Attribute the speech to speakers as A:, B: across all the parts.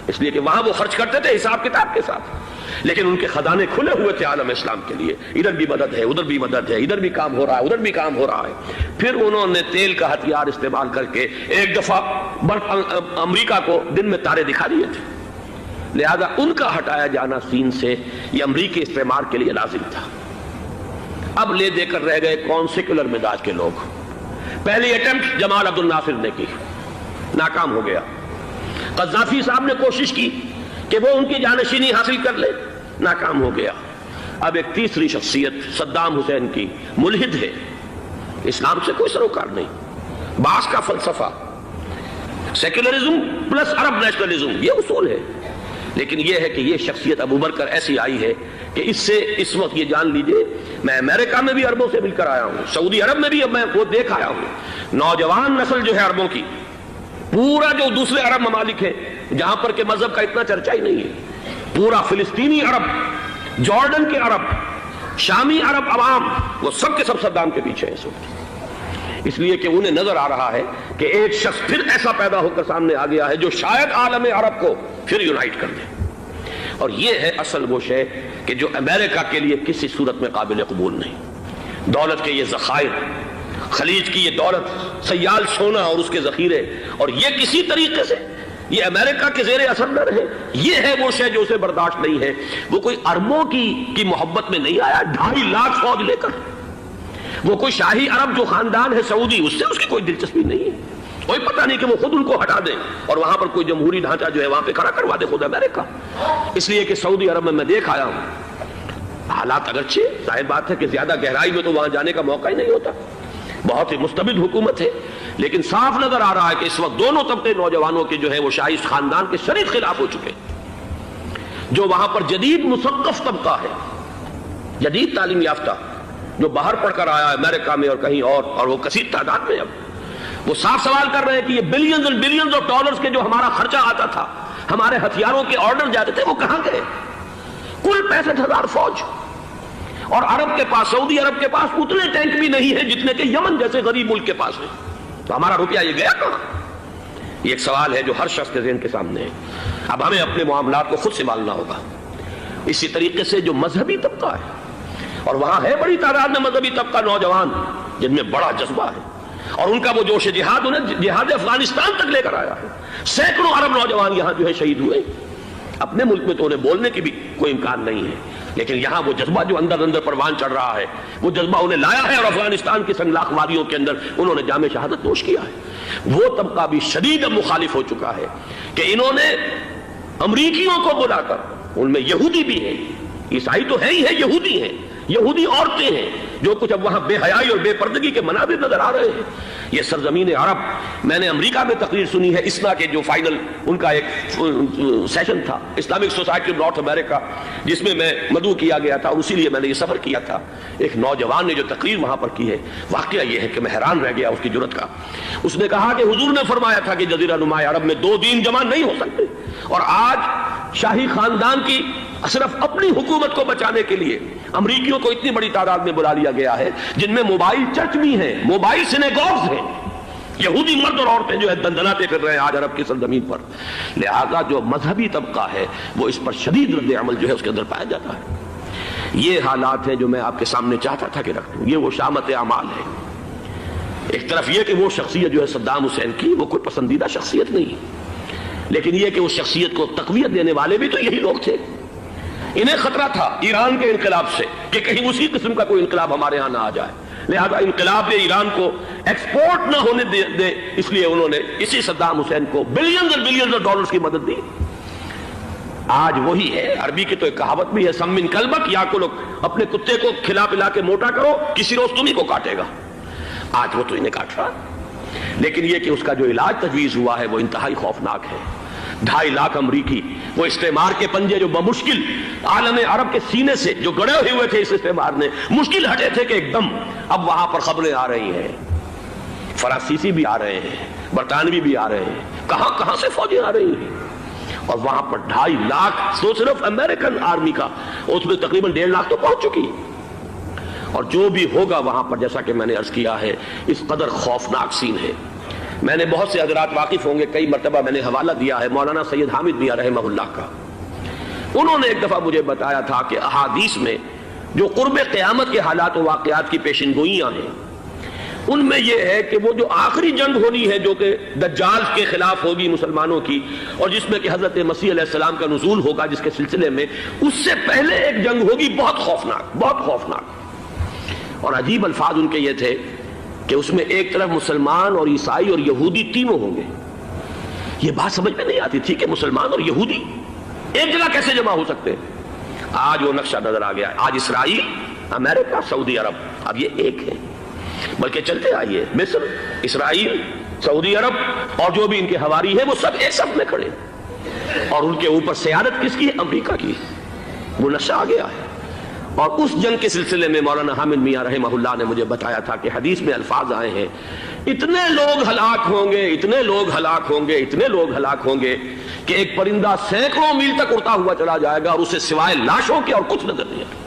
A: اس لیے کہ وہاں وہ خرچ کرتے تھے حساب کتاب کے ساتھ، لیکن ان کے خزانے کھلے ہوئے تھے عالم اسلام کے لیے، ادھر بھی مدد ہے، ادھر بھی مدد ہے، ادھر بھی کام ہو رہا ہے، ادھر بھی کام ہو رہا ہے۔ پھر انہوں نے تیل کا ہتھیار استعمال کر کے ایک دفعہ امریکہ کو دن میں تارے دکھا دیے تھے، لہذا ان کا ہٹایا جانا سین سے یہ امریکی استعمار کے لیے لازم تھا۔ اب لے دے کر رہ گئے کون سیکولر مزاج کے لوگ۔ پہلی اٹیمپٹ جمال عبد الناصر نے کی، ناکام ہو گیا۔ قذافی صاحب نے کوشش کی کہ وہ ان کی جانشینی حاصل کر لے، ناکام ہو گیا۔ اب ایک تیسری شخصیت صدام حسین کی، ملحد ہے، اسلام سے کوئی سروکار نہیں، باس کا فلسفہ، سیکولرزم پلس عرب نیشنلزم، یہ اصول ہے، لیکن یہ ہے کہ یہ شخصیت ابو بکر ایسی آئی ہے کہ اس سے اس وقت یہ جان لیجئے، میں امریکہ میں بھی عربوں سے مل کر آیا ہوں، سعودی عرب میں بھی اب میں وہ دیکھ آیا ہوں، نوجوان نسل جو ہے عربوں کی، پورا جو دوسرے عرب ممالک ہیں جہاں پر کہ مذہب کا اتنا چرچا ہی نہیں ہے، پورا فلسطینی عرب، جارڈن کے عرب، شامی عرب عوام، وہ سب کے سب صدام کے پیچھے ہیں اس وقت، اس لیے کہ انہیں نظر آ رہا ہے کہ ایک شخص پھر ایسا پیدا ہو کر سامنے آ گیا ہے جو شاید عالم عرب کو پھر یونائٹ کر دے، اور یہ ہے اصل وہ شے کہ جو امریکہ کے لیے کسی صورت میں قابل قبول نہیں۔ دولت کے یہ ذخائر، خلیج کی یہ دولت، سیال سونا اور اس کے ذخیرے، اور یہ کسی طریقے سے یہ امریکہ کے زیر اثر نہ رہے، یہ ہے وہ شے جو اسے برداشت نہیں ہے۔ وہ کوئی اربوں کی محبت میں نہیں آیا 2.5 لاکھ فوج لے کر، وہ کوئی شاہی عرب جو خاندان ہے سعودی، اس سے اس کی کوئی دلچسپی نہیں ہے، کوئی پتہ نہیں کہ وہ خود ان کو ہٹا دیں اور وہاں پر کوئی جمہوری ڈھانچہ جو ہے وہاں پہ کھڑا کروا دے خود امریکہ۔ اس لیے کہ سعودی عرب میں دیکھ آیا ہوں، حالات اگرچہ ظاہر بات ہے کہ زیادہ گہرائی میں تو وہاں جانے کا موقع ہی نہیں ہوتا، بہت ہی مستبد حکومت ہے، لیکن صاف نظر آ رہا ہے کہ اس وقت دونوں طبقے نوجوانوں کے جو ہے وہ شاہی خاندان کے شدید خلاف ہو چکے ہیں۔ جو وہاں پر جدید مثقف طبقہ ہے، جدید تعلیم یافتہ، جو باہر پڑھ کر آیا ہے امریکہ میں اور کہیں اور وہ کثیر تعداد میں، اب وہ صاف سوال کر رہے ہیں کہ یہ بلینز اور بلینز آف ڈالرز کے جو ہمارا خرچہ آتا تھا، ہمارے ہتھیاروں کے آرڈر جاتے تھے، وہ کہاں گئے؟ کل 65,000 فوج، اور عرب کے پاس، سعودی عرب کے پاس اتنے ٹینک بھی نہیں ہیں جتنے کہ یمن جیسے غریب ملک کے پاس ہیں، تو ہمارا روپیہ یہ گیا کہاں؟ یہ ایک سوال ہے جو ہر شخص کے ذہن کے سامنے ہے۔ اب ہمیں اپنے معاملات کو خود سنبھالنا ہوگا۔ اسی طریقے سے جو مذہبی طبقہ ہے، اور وہاں ہے بڑی تعداد میں مذہبی طبقہ نوجوان جن میں بڑا جذبہ ہے، اور ان کا وہ جوش جہاد انہیں جہاد افغانستان تک لے کر آیا ہے۔ سینکڑوں عرب نوجوان یہاں جو ہے شہید ہوئے، اپنے ملک میں تو انہیں بولنے کی بھی کوئی امکان نہیں ہے، لیکن یہاں وہ جذبہ جو اندر پروان چڑھ رہا ہے، وہ جذبہ انہیں لایا ہے، اور افغانستان کی سنگلاخ وادیوں کے اندر انہوں نے جام شہادت نوش کیا ہے۔ وہ طبقہ بھی شدید مخالف ہو چکا ہے کہ انہوں نے امریکیوں کو بلا کر، ان میں یہودی بھی ہیں، عیسائی تو ہے ہی ہے، یہودی ہیں، یہودی عورتیں ہیں، جو کچھ اب وہاں بے حیائی اور بے پردگی کے مناظر نظر آ رہے ہیں۔ یہ سرزمین عرب، میں نے امریکہ میں تقریر سنی ہے اسنا کے جو فائنل ان کا ایک سیشن تھا، اسلامک سوسائٹی آف نارتھ امریکہ، جس میں میں مدعو کیا گیا تھا، اور اسی لیے میں نے یہ سفر کیا تھا۔ ایک نوجوان نے جو تقریر وہاں پر کی ہے، واقعہ یہ ہے کہ میں حیران رہ گیا اس کی جرأت کا۔ اس نے کہا کہ حضور نے فرمایا تھا کہ جزیرہ نما عرب میں 2 دین جمع نہیں ہو سکتے، اور آج شاہی خاندان کی صرف اپنی حکومت کو بچانے کے لیے امریکیوں کو اتنی بڑی تعداد میں بلا لیا گیا ہے، جن میں موبائل چرچ بھی ہیں، موبائل سینیگوگز ہیں، یہودی مرد اور عورتیں جو ہے دندناتے پھر رہے ہیں آج عرب کی سرزمین پر۔ لہذا جو مذہبی طبقہ ہے وہ اس پر شدید رد عمل جو ہے اس کے اندر پایا جاتا ہے۔ یہ حالات ہیں جو میں آپ کے سامنے چاہتا تھا کہ رکھ دوں۔ یہ وہ شامت اعمال ہے۔ ایک طرف یہ کہ وہ شخصیت جو ہے صدام حسین کی، وہ کوئی پسندیدہ شخصیت نہیں، لیکن یہ کہ اس شخصیت کو تقویت دینے والے بھی تو یہی لوگ تھے۔ انہیں خطرہ تھا ایران کے انقلاب سے کہ کہیں اسی قسم کا کوئی انقلاب ہمارے ہاں نہ آ جائے، لہذا انقلاب ایران کو ایکسپورٹ نہ ہونے دے، اس لیے انہوں نے اسی صدام حسین کو بلینز اور بلینز آف ڈالرز کی مدد دی۔ آج وہی ہے، عربی کی تو ایک کہاوت بھی ہے، سمن کلبک، یا کو لوگ اپنے کتے کو کھلا پلا کے موٹا کرو، کسی روز تمہیں کو کاٹے گا۔ آج وہ تو انہیں کاٹ رہا، لیکن یہ کہ اس کا جو علاج تجویز ہوا ہے وہ انتہائی خوفناک ہے۔ 2.5 لاکھ امریکی، وہ استعمار کے پنجے جو بمشکل عالم عرب کے سینے سے جو گڑے ہوئے تھے اس استعمار نے، مشکل ہٹے تھے کہ ایک دم اب وہاں پر خبریں آ رہی ہیں، فرانسیسی بھی آ رہے ہیں، برطانوی بھی آ رہے ہیں، کہاں سے فوجیں آ رہی ہیں، اور وہاں پر 2.5 لاکھ تو صرف امریکن آرمی کا، اس میں تقریباً 1.5 لاکھ تو پہنچ چکی، اور جو بھی ہوگا وہاں پر جیسا کہ میں نے عرض کیا ہے، اس قدر خوفناک سین ہے۔ میں نے بہت سے حضرات واقف ہوں گے، کئی مرتبہ میں نے حوالہ دیا ہے مولانا سید حامد میاں رحمہ اللہ کا. انہوں نے ایک دفعہ مجھے بتایا تھا کہ احادیث میں جو قرب قیامت کے حالات و واقعات کی پیشن گوئیاں ہیں، ان میں یہ ہے کہ وہ جو آخری جنگ ہونی ہے جو کہ دجال کے خلاف ہوگی مسلمانوں کی، اور جس میں کہ حضرت مسیح علیہ السلام کا نزول ہوگا، جس کے سلسلے میں اس سے پہلے ایک جنگ ہوگی بہت خوفناک، بہت خوفناک. اور عجیب الفاظ ان کے یہ تھے کہ اس میں ایک طرف مسلمان اور عیسائی اور یہودی تینوں ہوں گے. یہ بات سمجھ میں نہیں آتی تھی کہ مسلمان اور یہودی ایک جگہ کیسے جمع ہو سکتے ہیں. آج وہ نقشہ نظر آ گیا. آج اسرائیل، امریکہ، سعودی عرب اب یہ ایک ہے. بلکہ چلتے آئیے، مصر، اسرائیل، سعودی عرب اور جو بھی ان کے حواری ہیں وہ سب ایک صف میں کھڑے، اور ان کے اوپر سیادت کس کی ہے؟ امریکہ کی. وہ نقشہ آ گیا ہے. اور اس جنگ کے سلسلے میں مولانا حامد میاں رحمہ اللہ نے مجھے بتایا تھا کہ حدیث میں الفاظ آئے ہیں، اتنے لوگ ہلاک ہوں گے، اتنے لوگ ہلاک ہوں گے، اتنے لوگ ہلاک ہوں گے کہ ایک پرندہ سینکڑوں میل تک اڑتا ہوا چلا جائے گا اور اسے سوائے لاشوں کے اور کچھ نظر نہیں آئے.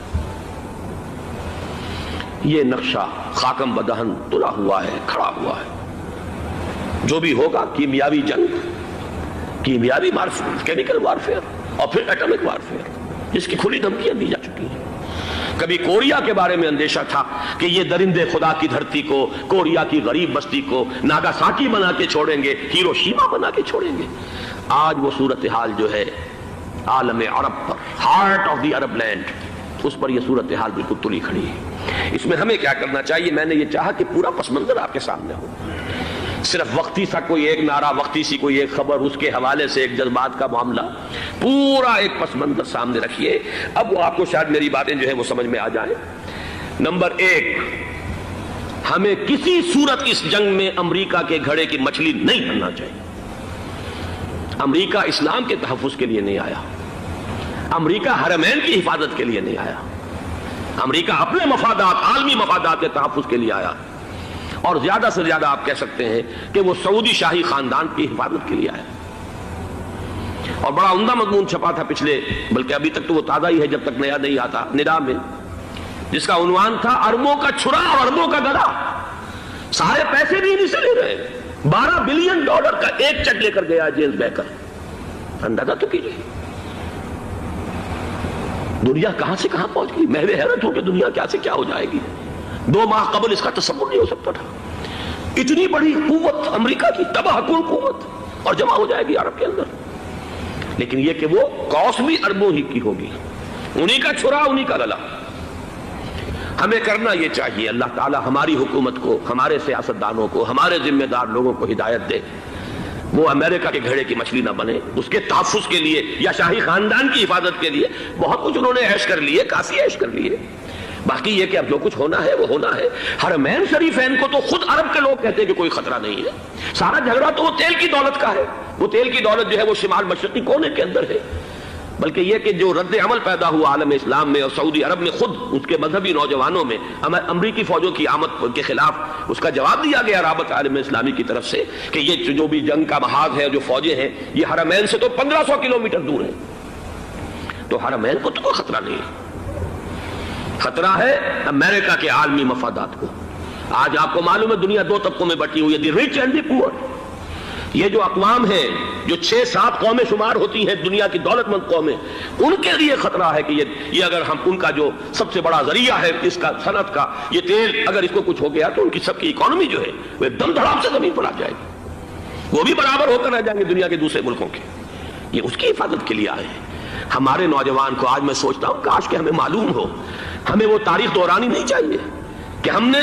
A: یہ نقشہ خاکم بدہن تلا ہوا ہے، کھڑا ہوا ہے. جو بھی ہوگا کیمیاوی جنگ، کیمیاوی وارفیئر، کیمیکل وارفیئر، اور پھر ایٹمک وارفیئر، جس کی کھلی دھمکیاں دی جا چکی ہیں. کبھی کوریا کے بارے میں اندیشہ تھا کہ یہ درندے خدا کی دھرتی کو، کوریا کی غریب بستی کو ناگاساکی بنا کے چھوڑیں گے، ہیروشیما بنا کے چھوڑیں گے. آج وہ صورتحال جو ہے عالم عرب پر، heart of the Arab land, اس پر یہ صورتحال بالکل تلی کھڑی ہے. اس میں ہمیں کیا کرنا چاہیے؟ میں نے یہ چاہا کہ پورا پس منظر آپ کے سامنے ہو. صرف وقتی سا کوئی ایک نعرہ، وقتی سی کوئی ایک خبر، اس کے حوالے سے ایک جذبات کا معاملہ، پورا ایک پس منظر سامنے رکھیے. اب وہ آپ کو شاید میری باتیں جو ہیں وہ سمجھ میں آ جائیں. نمبر ایک، ہمیں کسی صورت اس جنگ میں امریکہ کے گھڑے کی مچھلی نہیں بننا چاہیے. امریکہ اسلام کے تحفظ کے لیے نہیں آیا، امریکہ حرمین کی حفاظت کے لیے نہیں آیا، امریکہ اپنے مفادات، عالمی مفادات کے تحفظ کے لیے آیا. اور زیادہ سے زیادہ آپ کہہ سکتے ہیں کہ وہ سعودی شاہی خاندان کی حفاظت کے لیے آیا. اور بڑا عمدہ مضمون چھپا تھا پچھلے، بلکہ ابھی تک تو وہ تازہ ہی ہے جب تک نیا نہیں آتا، ندا میں، جس کا عنوان تھا اربوں کا چھرا اور اربوں کا گدا. سارے پیسے بھی انہیں سے لے رہے ہیں. $12 بلین کا ایک چیک لے کر گیا جیمز بیکر. اندازہ تو کیجیے دنیا کہاں سے کہاں پہنچ گئی. میں حیرت ہوں کہ دنیا کیا سے کیا ہو جائے گی. 2 ماہ قبل اس کا تصور نہیں ہو سکتا تھا. اتنی بڑی قوت امریکہ کی، تباہ کن قوت، اور جمع ہو جائے گی عرب کے اندر. لیکن یہ کہ وہ کاس بھی اربوں ہی کی ہوگی، انہی کا چھرا، انہی کا گلا. ہمیں کرنا یہ چاہیے، اللہ تعالی ہماری حکومت کو، ہمارے سیاستدانوں کو، ہمارے ذمہ دار لوگوں کو ہدایت دے، وہ امریکہ کے گھڑے کی مچھلی نہ بنے. اس کے تحفظ کے لیے یا شاہی خاندان کی حفاظت کے لیے بہت کچھ انہوں نے عیش کر لیے، کافی عیش کر لیے. باقی یہ کہ اب جو کچھ ہونا ہے وہ ہونا ہے. حرمین شریفین کو تو خود عرب کے لوگ کہتے ہیں کہ کوئی خطرہ نہیں ہے. سارا جھگڑا تو وہ تیل کی دولت کا ہے. وہ تیل کی دولت جو ہے وہ شمال مشرقی کونے کے اندر ہے. بلکہ یہ کہ جو رد عمل پیدا ہوا عالم اسلام میں اور سعودی عرب میں، خود اس کے مذہبی نوجوانوں میں امریکی فوجوں کی آمد کے خلاف اس کا جواب دیا گیا رابطہ عالم اسلامی کی طرف سے کہ یہ جو بھی جنگ کا محاذ ہے، جو فوجیں ہیں، یہ حرمین سے تو 1500 کلومیٹر دور ہے. تو حرمین کو تو کوئی خطرہ نہیں ہے. خطرہ ہے امریکہ کے عالمی مفادات کو. آج آپ کو معلوم ہے دنیا 2 طبقوں میں بٹی ہوئی ہے، دی رچ اینڈ دی پور. یہ جو اقوام ہیں، جو 6-7 قومیں شمار ہوتی ہیں دنیا کی دولت مند قومیں، ان کے لیے خطرہ ہے کہ یہ اگر ہم ان کا جو سب سے بڑا ذریعہ ہے اس کا صنعت کا، یہ تیل، اگر اس کو کچھ ہو گیا تو ان کی سب کی اکانومی جو ہے وہ ایک دم دھڑام سے زمین پر آ جائے گی. وہ بھی برابر ہو کر رہ جائیں گے دنیا کے دوسرے ملکوں کے. یہ اس کی حفاظت کے لیے آئے ہیں. ہمارے نوجوان کو آج میں سوچتا ہوں کاش کہ ہمیں معلوم ہو، ہمیں وہ تاریخ دہرانی نہیں چاہیے کہ ہم نے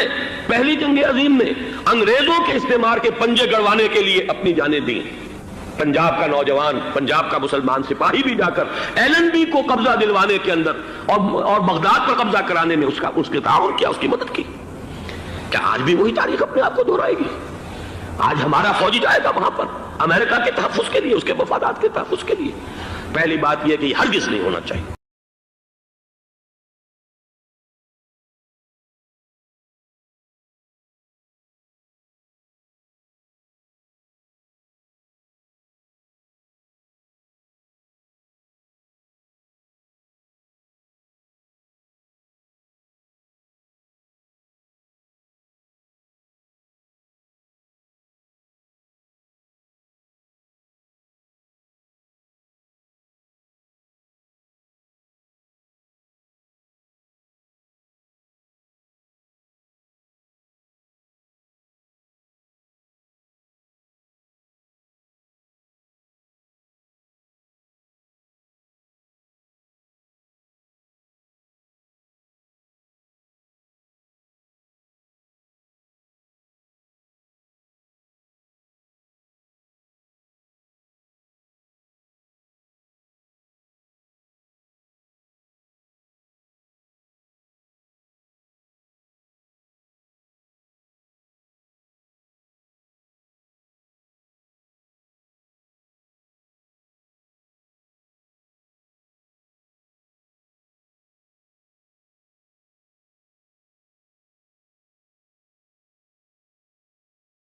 A: پہلی جنگ عظیم میں انگریزوں کے استعمار کے پنجے گڑوانے کے لیے اپنی جانیں دیں. پنجاب کا نوجوان، پنجاب کا مسلمان سپاہی بھی جا کر LNB کو قبضہ دلوانے کے اندر اور بغداد پر قبضہ کرانے میں اس کے تعاون کیا، اس کی مدد کی. کیا آج بھی وہی تاریخ اپنے آپ کو دہرائے گی؟ آج ہمارا فوجی جائے گا وہاں پر امریکہ کے تحفظ کے لیے، اس کے مفادات کے تحفظ کے لیے. پہلی بات یہ کہ یہ ہرگز نہیں ہونا چاہیے.